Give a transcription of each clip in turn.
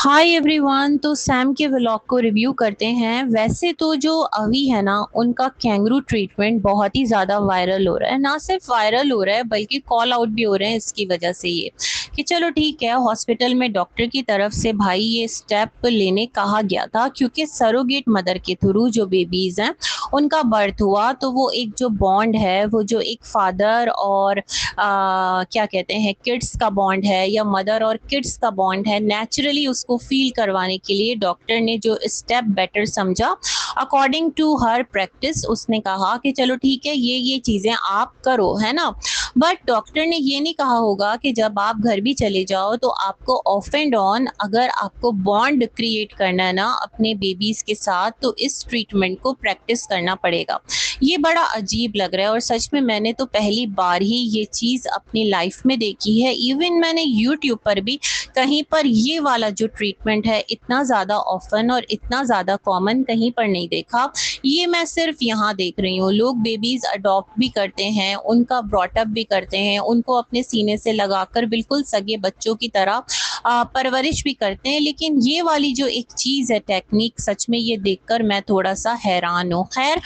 Hi everyone. तो Sam के vlog को रिव्यू करते हैं। वैसे तो जो अवी है ना, उनका कैंगरू ट्रीटमेंट बहुत ही ज़्यादा वायरल हो रहा है। ना सिर्फ वायरल हो रहा है बल्कि कॉल आउट भी हो रहे हैं इसकी वजह से। ये कि चलो ठीक है, हॉस्पिटल में डॉक्टर की तरफ से भाई ये स्टेप लेने कहा गया था, क्योंकि सरोगेट मदर के थ्रू जो बेबीज़ हैं उनका बर्थ हुआ, तो वो एक जो बॉन्ड है, वो जो एक फादर और क्या कहते हैं किड्स का बॉन्ड है या मदर और किड्स का बॉन्ड है, नेचुरली उसको फील करवाने के लिए डॉक्टर ने जो स्टेप बेटर समझा, अकॉर्डिंग टू हर प्रैक्टिस उसने कहा कि चलो ठीक है, ये चीजें आप करो, है ना। बट डॉक्टर ने ये नहीं कहा होगा कि जब आप घर भी चले जाओ तो आपको ऑफ एंड ऑन, अगर आपको बॉन्ड क्रिएट करना है ना अपने बेबीज के साथ, तो इस ट्रीटमेंट को प्रैक्टिस करना पड़ेगा। ये बड़ा अजीब लग रहा है और सच में मैंने तो पहली बार ही ये चीज़ अपनी लाइफ में देखी है। इवन मैंने यूट्यूब पर भी कहीं पर ये वाला जो ट्रीटमेंट है इतना ज़्यादा ऑफन और इतना ज़्यादा कॉमन कहीं पर नहीं देखा। ये मैं सिर्फ यहाँ देख रही हूँ। लोग बेबीज अडॉप्ट भी करते हैं, उनका ब्रॉटअप भी करते हैं, उनको अपने सीने से लगाकर बिल्कुल सगे बच्चों की तरह परवरिश भी करते हैं। लेकिन ये वाली जो एक चीज़ है टेक्निक, सच में ये देखकर मैं थोड़ा सा हैरान हूँ। खैर,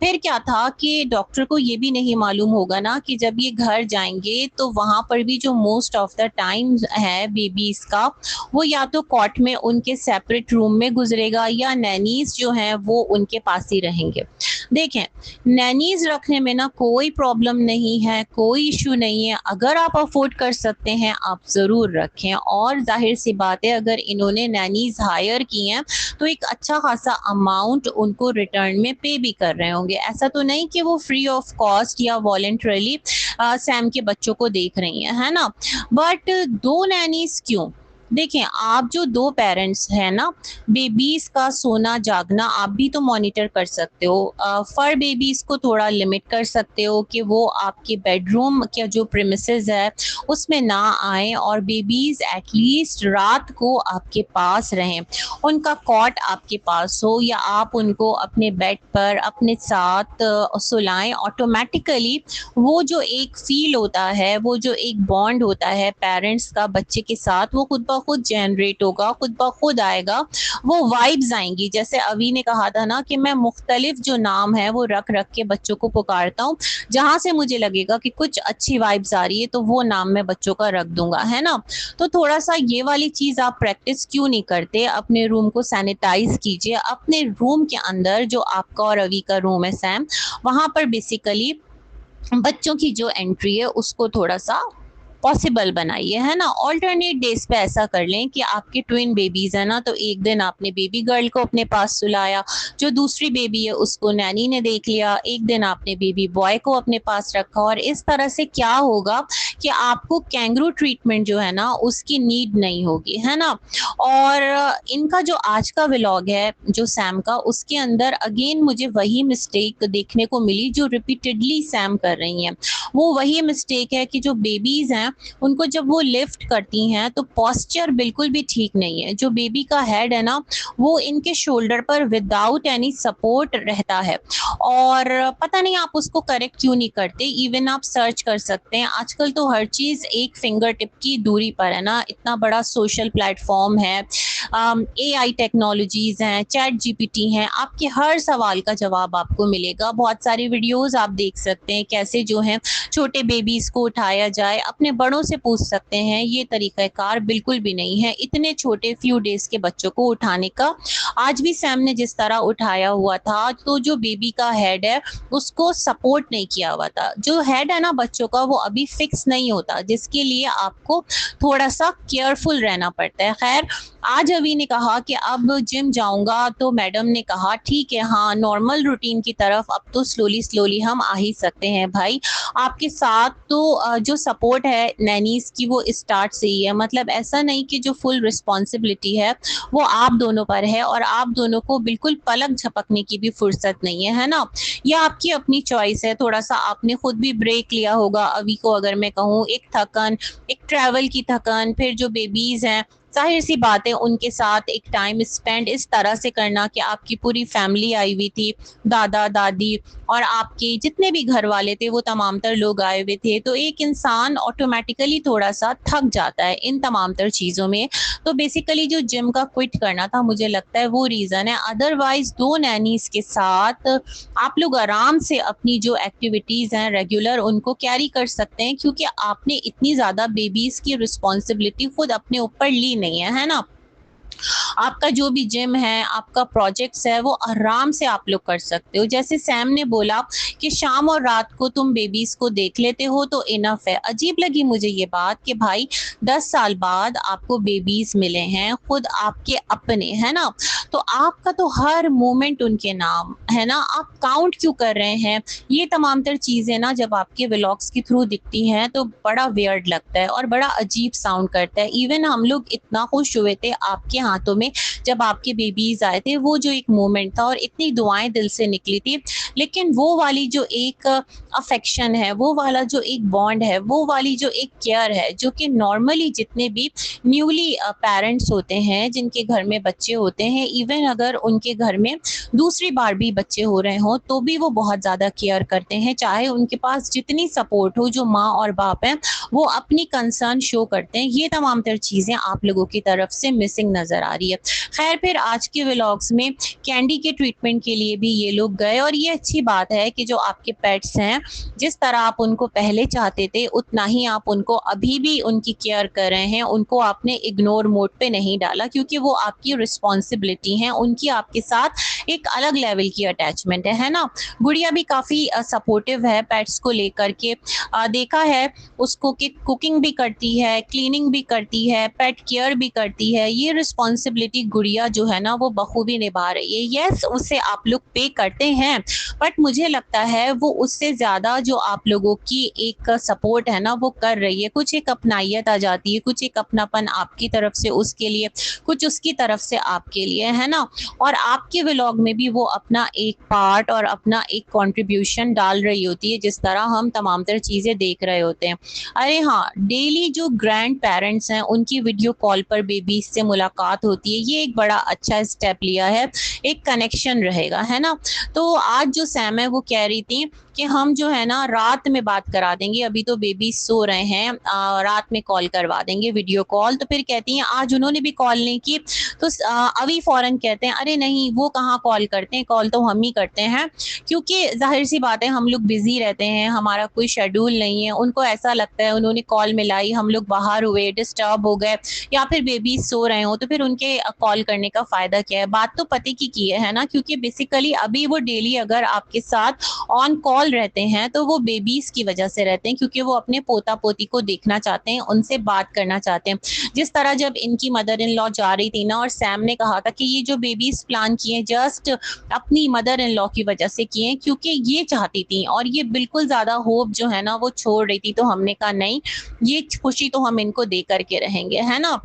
फिर क्या था कि डॉक्टर को ये भी नहीं मालूम होगा ना कि जब ये घर जाएंगे तो वहां पर भी जो मोस्ट ऑफ द टाइम है बेबीज का, वो या तो कॉट में उनके सेपरेट रूम में गुजरेगा या नैनीज जो हैं वो उनके पास ही रहेंगे। देखें, नैनीज रखने में ना कोई प्रॉब्लम नहीं है, कोई इशू नहीं है। अगर आप अफोर्ड कर सकते हैं आप ज़रूर रखें। और जाहिर सी बात है, अगर इन्होंने नैनीज हायर की हैं तो एक अच्छा खासा अमाउंट उनको रिटर्न में पे भी कर रहे होंगे। ऐसा तो नहीं कि वो फ्री ऑफ कॉस्ट या वॉलेंटरली सैम के बच्चों को देख रही हैं, है ना। बट दो नैनीज क्यों? देखें, आप जो दो पेरेंट्स हैं ना, बेबीज का सोना जागना आप भी तो मॉनिटर कर सकते हो। फर बेबीज को थोड़ा लिमिट कर सकते हो कि वो आपके बेडरूम के जो प्रीमिसेस है उसमें ना आए, और बेबीज एटलीस्ट रात को आपके पास रहें, उनका कॉट आपके पास हो, या आप उनको अपने बेड पर अपने साथ सुलाएं। ऑटोमेटिकली वो जो एक फील होता है, वो जो एक बॉन्ड होता है पेरेंट्स का बच्चे के साथ, वो खुद ब खुद जनरेट होगा, खुद ब खुद आएगा। वो वाइब्स आएंगी। जैसे अभी ने कहा था ना कि मैं मुख्तलिफ जो नाम है वो रख रख के बच्चों को पुकारता हूँ, जहां से मुझे लगेगा कि कुछ अच्छी वाइब्स आ रही है तो वो नाम मैं बच्चों का रख दूंगा, है ना। तो थोड़ा सा ये वाली चीज आप प्रैक्टिस क्यों नहीं करते? अपने रूम को सैनिटाइज कीजिए। अपने रूम के अंदर जो आपका और रवि का रूम है सैम, वहां पर बेसिकली बच्चों की जो एंट्री है उसको थोड़ा सा पॉसिबल बनाइए, है ना। ऑल्टरनेट डेज पे ऐसा कर लें कि आपके ट्विन बेबीज है ना, तो एक दिन आपने बेबी गर्ल को अपने पास सुलाया, जो दूसरी बेबी है उसको नैनी ने देख लिया, एक दिन आपने बेबी बॉय को अपने पास रखा। और इस तरह से क्या होगा कि आपको कैंगरू ट्रीटमेंट जो है ना उसकी नीड नहीं होगी, है ना। और इनका जो आज का व्लॉग है जो सैम का, उसके अंदर अगेन मुझे वही मिस्टेक देखने को मिली जो रिपीटेडली सैम कर रही हैं। वो वही मिस्टेक है कि जो बेबीज हैं उनको जब वो लिफ्ट करती हैं तो पॉस्चर बिल्कुल भी ठीक नहीं है। जो बेबी का हेड है ना, वो इनके शोल्डर पर विदाउट एनी सपोर्ट रहता है। और पता नहीं आप उसको करेक्ट क्यों नहीं करते। इवन आप सर्च कर सकते हैं, आजकल तो हर चीज़ एक फिंगर टिप की दूरी पर है ना। इतना बड़ा सोशल प्लेटफॉर्म है, AI टेक्नोलॉजीज हैं, चैट जीपीटी हैं, आपके हर सवाल का जवाब आपको मिलेगा। बहुत सारी वीडियोस आप देख सकते हैं कैसे जो है छोटे बेबीज को उठाया जाए। अपने बड़ों से पूछ सकते हैं, ये तरीक़ाकार बिल्कुल भी नहीं है इतने छोटे फ्यू डेज के बच्चों को उठाने का। आज भी सैम ने जिस तरह उठाया हुआ था, तो जो बेबी का हेड है उसको सपोर्ट नहीं किया हुआ था। जो हेड है ना बच्चों का, वो अभी फिक्स नहीं होता, जिसके लिए आपको थोड़ा सा केयरफुल रहना पड़ता है। खैर, आज अभी ने कहा कि अब जिम जाऊंगा, तो मैडम ने कहा ठीक है, हाँ नॉर्मल रूटीन की तरफ अब तो स्लोली स्लोली हम आ ही सकते हैं भाई। आपके साथ तो जो सपोर्ट है नैनीज की वो स्टार्ट से ही है। मतलब ऐसा नहीं कि जो फुल रिस्पॉन्सिबिलिटी है वो आप दोनों पर है, और आप दोनों को बिल्कुल पलक झपकने की भी फुर्सत नहीं है, है ना। यह आपकी अपनी चॉइस है। थोड़ा सा आपने खुद भी ब्रेक लिया होगा अभी को, अगर मैं कहूँ एक थकन, एक ट्रैवल की थकन, फिर जो बेबीज हैं जाहिर सी बात है उनके साथ एक टाइम स्पेंड इस तरह से करना कि आपकी पूरी फैमिली आई हुई थी, दादा दादी और आपके जितने भी घर वाले थे वो तमाम तर लोग आए हुए थे, तो एक इंसान ऑटोमेटिकली थोड़ा सा थक जाता है इन तमाम तर चीज़ों में। तो बेसिकली जो जिम का क्विट करना था मुझे लगता है वो रीज़न है। अदरवाइज 2 नैनीज़ के साथ आप लोग आराम से अपनी जो एक्टिविटीज़ हैं रेगुलर उनको कैरी कर सकते हैं, क्योंकि आपने इतनी ज़्यादा बेबीज़ की रिस्पॉन्सिबिलिटी खुद अपने ऊपर ली नहीं है ना? आपका जो भी जिम है, आपका प्रोजेक्ट्स है, वो आराम से आप लोग कर सकते हो। जैसे सैम ने बोला कि शाम और रात को तुम बेबीज़ को देख लेते हो तो इनफ है। अजीब लगी मुझे ये बात कि भाई 10 साल बाद आपको बेबीज़ मिले हैं, खुद आपके अपने, है ना? तो आपका तो हर मोमेंट उनके नाम, है ना? आप काउंट क्यों कर रहे हैं? ये तमाम तर चीज़ें ना जब आपके व्लॉग्स के थ्रू दिखती हैं तो बड़ा वियर्ड लगता है और बड़ा अजीब साउंड करता है। इवन हम लोग इतना खुश हुए थे आपके हाथों में जब आपके बेबीज आए थे, वो जो एक मोमेंट था और इतनी दुआएं दिल से निकली थी, लेकिन वो वाली जो एक अफेक्शन है, वो वाला जो एक बॉन्ड है, वो वाली जो एक केयर है, जो कि नॉर्मली जितने भी न्यूली पेरेंट्स होते हैं जिनके घर में बच्चे होते हैं, इवन अगर उनके घर में दूसरी बार भी बच्चे हो रहे हों तो भी वो बहुत ज़्यादा केयर करते हैं, चाहे उनके पास जितनी सपोर्ट हो। जो माँ और बाप हैं वो अपनी कंसर्न शो करते हैं। ये तमाम तर चीज़ें आप लोगों की तरफ से मिसिंग नज़र आ रही है। खैर, फिर आज के व्लॉग्स में कैंडी के ट्रीटमेंट के लिए भी ये लोग गए और ये अच्छी बात है कि जो आपके पेट्स हैं, जिस तरह आप उनको पहले चाहते थे उतना ही आप उनको अभी भी उनकी केयर कर रहे हैं। उनको आपने इग्नोर मोड पे नहीं डाला, क्योंकि वो आपकी रिस्पॉन्सिबिलिटी हैं, उनकी आपके साथ एक अलग लेवल की अटैचमेंट है ना? गुड़िया भी काफ़ी सपोर्टिव है पेट्स को लेकर के। देखा है उसको कि कुकिंग भी करती है, क्लीनिंग भी करती है, पेट केयर भी करती है। ये रिस्पॉन्सिबिलिटी गुड़िया जो है ना वो बखूबी निभा रही है। यस, उससे आप लोग पे करते हैं, बट मुझे लगता है वो उससे ज़्यादा जो आप लोगों की एक सपोर्ट है ना वो कर रही है। कुछ एक अपनाइयत आ जाती है, कुछ एक अपनापन आपकी तरफ से उसके लिए, कुछ उसकी तरफ से आपके लिए, है ना? और आपके व्लॉग में भी वो अपना एक पार्ट और अपना एक कंट्रीब्यूशन डाल रही होती है, जिस तरह हम तमाम तर चीज़ें देख रहे होते हैं। अरे हाँ, डेली जो ग्रैंड पेरेंट्स हैं उनकी वीडियो कॉल पर बेबीज से मुलाकात होती है, ये एक बड़ा अच्छा स्टेप लिया है, एक कनेक्शन रहेगा, है ना? तो आज जो सैम है वो कह रही थी कि हम जो है ना रात में बात करा देंगे, अभी तो बेबी सो रहे हैं, रात में कॉल करवा देंगे वीडियो कॉल। तो फिर कहती हैं आज उन्होंने भी कॉल नहीं की, तो अभी फौरन कहते हैं अरे नहीं वो कहाँ कॉल करते हैं, कॉल तो हम ही करते हैं, क्योंकि जाहिर सी बात है हम लोग बिजी रहते हैं, हमारा कोई शेड्यूल नहीं है। उनको ऐसा लगता है उन्होंने कॉल मिलाई, हम लोग बाहर हुए, डिस्टर्ब हो गए या फिर बेबी सो रहे हो, तो फिर उनके कॉल करने का फायदा क्या है? बात तो पति की है ना, क्योंकि बेसिकली अभी वो डेली अगर आपके साथ ऑन कॉल रहते हैं तो वो बेबीज की वजह से रहते हैं, क्योंकि वो अपने पोता पोती को देखना चाहते हैं, उनसे बात करना चाहते हैं। जिस तरह जब इनकी मदर इन लॉ जा रही थी ना और सैम ने कहा था कि ये जो बेबीज प्लान किए जस्ट अपनी मदर इन लॉ की वजह से किए, क्योंकि ये चाहती थी और ये बिल्कुल ज्यादा होप जो है ना वो छोड़ रही थी, तो हमने कहा नहीं, ये खुशी तो हम इनको दे करके रहेंगे, है ना?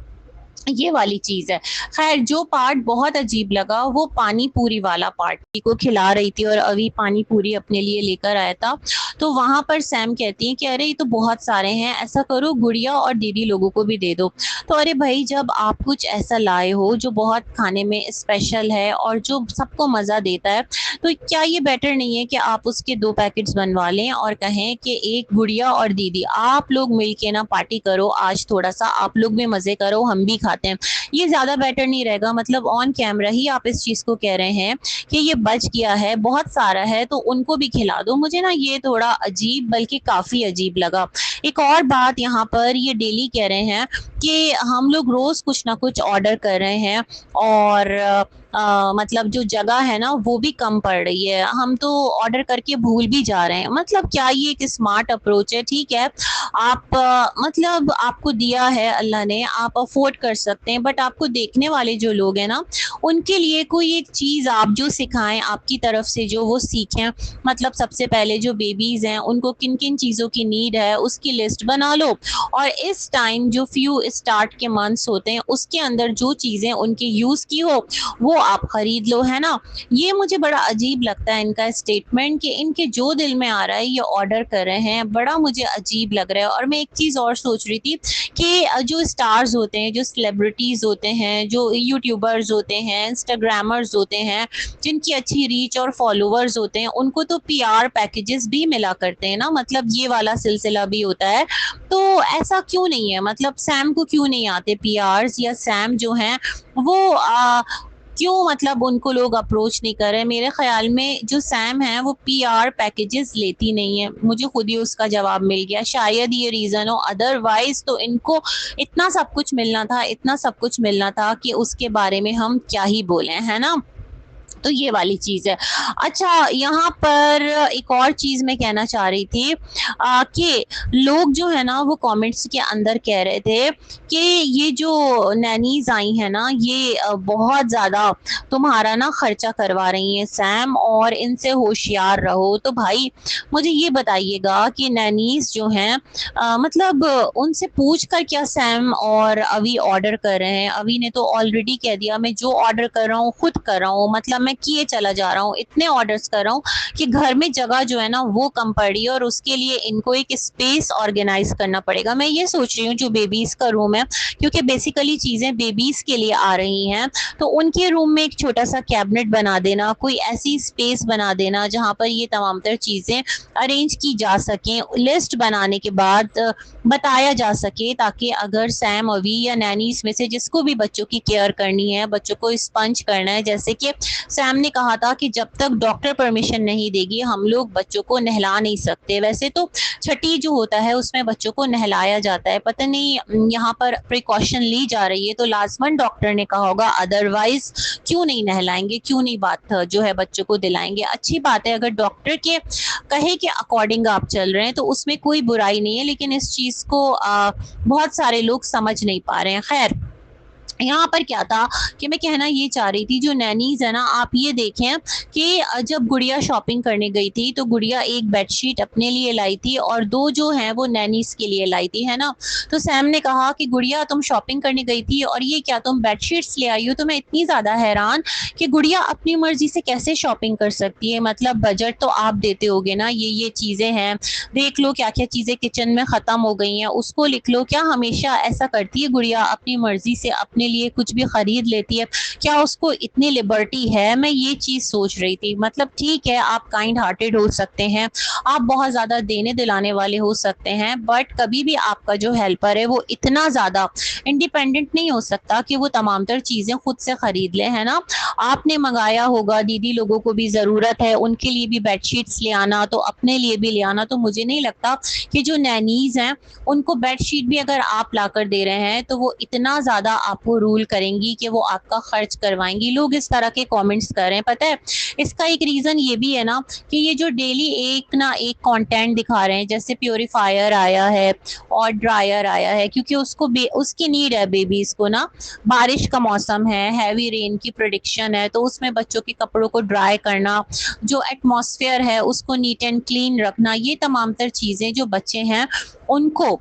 ये वाली चीज है। खैर, जो पार्ट बहुत अजीब लगा वो पानी पूरी वाला पार्ट, को खिला रही थी और अभी पानी पूरी अपने लिए लेकर आया था, तो वहां पर सैम कहती है कि अरे ये तो बहुत सारे हैं, ऐसा करो गुड़िया और दीदी लोगों को भी दे दो। तो अरे भाई, जब आप कुछ ऐसा लाए हो जो बहुत खाने में स्पेशल है और जो सबको मजा देता है, तो क्या ये बेटर नहीं है कि आप उसके 2 पैकेट्स बनवा लें और कहें कि एक गुड़िया और दीदी आप लोग मिलके ना पार्टी करो, आज थोड़ा सा आप लोग भी मजे करो, हम भी खाते हैं। ये ज्यादा बेटर नहीं रहेगा? मतलब ऑन कैमरा ही आप इस चीज को कह रहे हैं कि ये बच गया है, बहुत सारा है, तो उनको भी खिला दो। मुझे ना ये थोड़ा अजीब, बल्कि काफी अजीब लगा। एक और बात, यहाँ पर ये डेली कह रहे हैं कि हम लोग रोज कुछ ना कुछ ऑर्डर कर रहे हैं और मतलब जो जगह है ना वो भी कम पड़ रही है, हम तो ऑर्डर करके भूल भी जा रहे हैं। मतलब क्या ये एक स्मार्ट अप्रोच है? ठीक है, आप मतलब आपको दिया है अल्लाह ने, आप अफोर्ड कर सकते हैं, बट आपको देखने वाले जो लोग हैं ना उनके लिए कोई एक चीज आप जो सिखाएं आपकी तरफ से, जो वो सीखें। मतलब सबसे पहले जो बेबीज हैं उनको किन किन चीजों की नीड है उसकी लिस्ट बना लो, और इस टाइम जो फ्यू स्टार्ट के मंथ्स होते हैं उसके अंदर जो चीजें उनके यूज की हो वो आप खरीद लो, है ना? ये मुझे बड़ा अजीब लगता है इनका स्टेटमेंट, कि इनके जो दिल में आ रहा है ये ऑर्डर कर रहे हैं, बड़ा मुझे अजीब लग रहा है। और मैं एक चीज और सोच रही थी कि जो स्टार्स होते हैं, जो सेलिब्रिटीज़ होते हैं, जो यूट्यूबर्स होते हैं, इंस्टाग्रामर्स होते हैं, जिनकी अच्छी रीच और फॉलोअर्स होते हैं, उनको तो पीआर पैकेजेस भी मिला करते हैं ना, मतलब ये वाला सिलसिला भी होता है। तो ऐसा क्यों नहीं है, मतलब सैम को क्यों नहीं आते पीआरस, या सैम जो हैं वो क्यों मतलब उनको लोग अप्रोच नहीं कर रहे? मेरे ख्याल में जो सैम है वो पीआर पैकेजेस लेती नहीं है, मुझे खुद ही उसका जवाब मिल गया, शायद ये रीज़न हो, अदरवाइज तो इनको इतना सब कुछ मिलना था, इतना सब कुछ मिलना था कि उसके बारे में हम क्या ही बोलें, है ना? तो ये वाली चीज़ है। अच्छा, यहाँ पर एक और चीज़ मैं कहना चाह रही थी कि लोग जो है ना वो कमेंट्स के अंदर कह रहे थे कि ये जो नैनीज़ आई हैं ना, ये बहुत ज़्यादा तुम्हारा ना खर्चा करवा रही हैं सैम, और इनसे होशियार रहो। तो भाई मुझे ये बताइएगा कि नैनीज़ जो हैं मतलब उनसे पूछ कर क्या सैम और अवी ऑर्डर कर रहे हैं? अवी ने तो ऑलरेडी कह दिया मैं जो ऑर्डर कर रहा हूँ खुद कर रहा हूँ, मतलब मैं किए चला जा रहा हूँ, इतने ऑर्डर्स कर रहा हूँ कि घर में जगह जो है ना वो कम पड़ रही है, और उसके लिए इनको एक स्पेस ऑर्गेनाइज करना पड़ेगा। मैं ये सोच रही हूँ जो बेबीज का रूम है, क्योंकि बेसिकली चीजें बेबीज के लिए आ रही हैं, तो उनके रूम में एक छोटा सा कैबिनेट बना देना, कोई ऐसी स्पेस बना देना जहाँ पर ये तमाम तर चीजें अरेंज की जा सकें, लिस्ट बनाने के बाद बताया जा सके, ताकि अगर सैम, अवी या नैनीज में से जिसको भी बच्चों की केयर करनी है, बच्चों को स्पंज करना है, जैसे कि सैम ने कहा था कि जब तक डॉक्टर परमिशन नहीं देगी हम लोग बच्चों को नहला नहीं सकते। वैसे तो छठी जो होता है उसमें बच्चों को नहलाया जाता है, पता नहीं यहाँ पर प्रिकॉशन ली जा रही है, तो लाजमन डॉक्टर ने कहा होगा, अदरवाइज क्यों नहीं नहलाएंगे, क्यों नहीं बात जो है बच्चों को दिलाएंगे। अच्छी बात है अगर डॉक्टर के कहे के अकॉर्डिंग आप चल रहे हैं तो उसमें कोई बुराई नहीं है, लेकिन इस चीज को बहुत सारे लोग समझ नहीं पा रहे हैं। खैर, यहाँ पर क्या था कि मैं कहना ये चाह रही थी, जो नैनीज है ना, आप ये देखें कि जब गुड़िया शॉपिंग करने गई थी तो गुड़िया एक बेडशीट अपने लिए लाई थी और दो जो हैं वो नैनीज के लिए लाई थी, है ना। तो सैम ने कहा कि गुड़िया तुम शॉपिंग करने गई थी और ये क्या तुम बेडशीट्स ले आई हो? तो मैं इतनी ज़्यादा हैरान कि गुड़िया अपनी मर्जी से कैसे शॉपिंग कर सकती है, मतलब बजट तो आप देते होगे ना, ये चीज़ें हैं, देख लो क्या क्या चीज़ें किचन में ख़त्म हो गई हैं उसको लिख लो। क्या हमेशा ऐसा करती है गुड़िया, अपनी मर्जी से अपने लिए कुछ भी खरीद लेती है? क्या उसको इतनी लिबर्टी है? मैं ये चीज सोच रही थी। मतलब ठीक है आप काइंड हार्टेड हो सकते हैं, आप बहुत ज्यादा देने दिलाने वाले हो सकते हैं, बट कभी भी आपका जो हेल्पर है वो इतना ज्यादा इंडिपेंडेंट नहीं हो सकता कि वो तमाम तर चीजें खुद से खरीद ले, है ना। आपने मंगाया होगा, दीदी लोगों को भी जरूरत है, उनके लिए भी बेडशीट्स ले आना, तो अपने लिए भी ले आना। तो मुझे नहीं लगता कि जो नैनीज हैं उनको बेडशीट भी अगर आप लाकर दे रहे हैं तो वो इतना ज्यादा आपको रूल करेंगी कि वो आपका खर्च करवाएंगी। लोग इस तरह के कमेंट्स कर रहे हैं, पता है इसका एक रीजन ये भी है ना कि ये जो डेली एक ना एक कंटेंट दिखा रहे हैं, जैसे प्योरीफायर आया है और ड्रायर आया है, क्योंकि उसको उसकी नीड है बेबीज को ना, बारिश का मौसम है, हैवी रेन की प्रिडिक्शन है, तो उसमें बच्चों के कपड़ों को ड्राई करना, जो एटमॉस्फेयर है उसको नीट एंड क्लीन रखना, ये तमाम तर चीजें जो बच्चे हैं उनको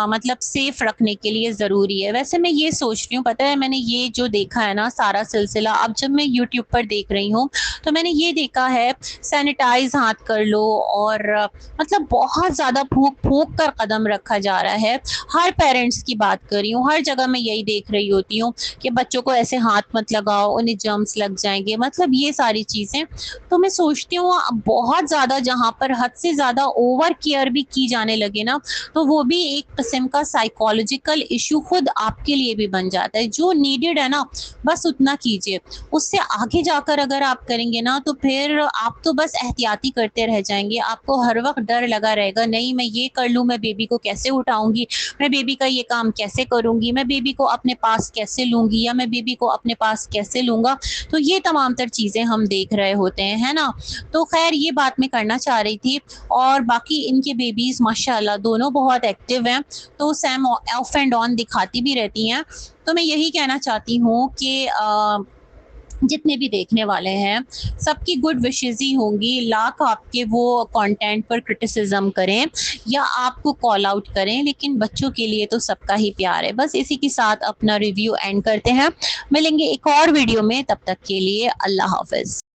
मतलब सेफ रखने के लिए ज़रूरी है। वैसे मैं ये सोच रही हूँ, पता है मैंने ये जो देखा है ना सारा सिलसिला, अब जब मैं यूट्यूब पर देख रही हूँ तो मैंने ये देखा है सैनिटाइज हाथ कर लो, और मतलब बहुत ज़्यादा फूंक फूंक कर कदम रखा जा रहा है। हर पेरेंट्स की बात कर रही हूँ, हर जगह मैं यही देख रही होती हूँ कि बच्चों को ऐसे हाथ मत लगाओ, उन्हें जर्म्स लग जाएंगे, मतलब ये सारी चीज़ें। तो मैं सोचती हूँ बहुत ज़्यादा जहाँ पर हद से ज़्यादा ओवर केयर भी की जाने लगे ना, तो वो भी एक किस्म का साइकोलॉजिकल इशू खुद आपके लिए भी बन जाता है। जो नीडेड है ना बस उतना कीजिए, उससे आगे जाकर अगर आप करेंगे ना तो फिर आप तो बस एहतियाती करते रह जाएंगे, आपको हर वक्त डर लगा रहेगा, नहीं मैं ये कर लूँ, मैं बेबी को कैसे उठाऊंगी, मैं बेबी का ये काम कैसे करूंगी, मैं बेबी को अपने पास कैसे लूंगी, या मैं बेबी को अपने पास कैसे लूंगा। तो ये तमाम तर चीजें हम देख रहे होते हैं, है ना। तो खैर ये बात मैं करना चाह रही थी। और बाकी इनके बेबीज माशाल्लाह दोनों बहुत एक्टिव हैं, तो सैम ऑफ एंड ऑन दिखाती भी रहती हैं। तो मैं यही कहना चाहती हूँ कि जितने भी देखने वाले हैं सबकी गुड विशेज़ ही होंगी, लाख आपके वो कंटेंट पर क्रिटिसिज्म करें या आपको कॉल आउट करें, लेकिन बच्चों के लिए तो सबका ही प्यार है। बस इसी के साथ अपना रिव्यू एंड करते हैं, मिलेंगे एक और वीडियो में, तब तक के लिए अल्लाह हाफिज।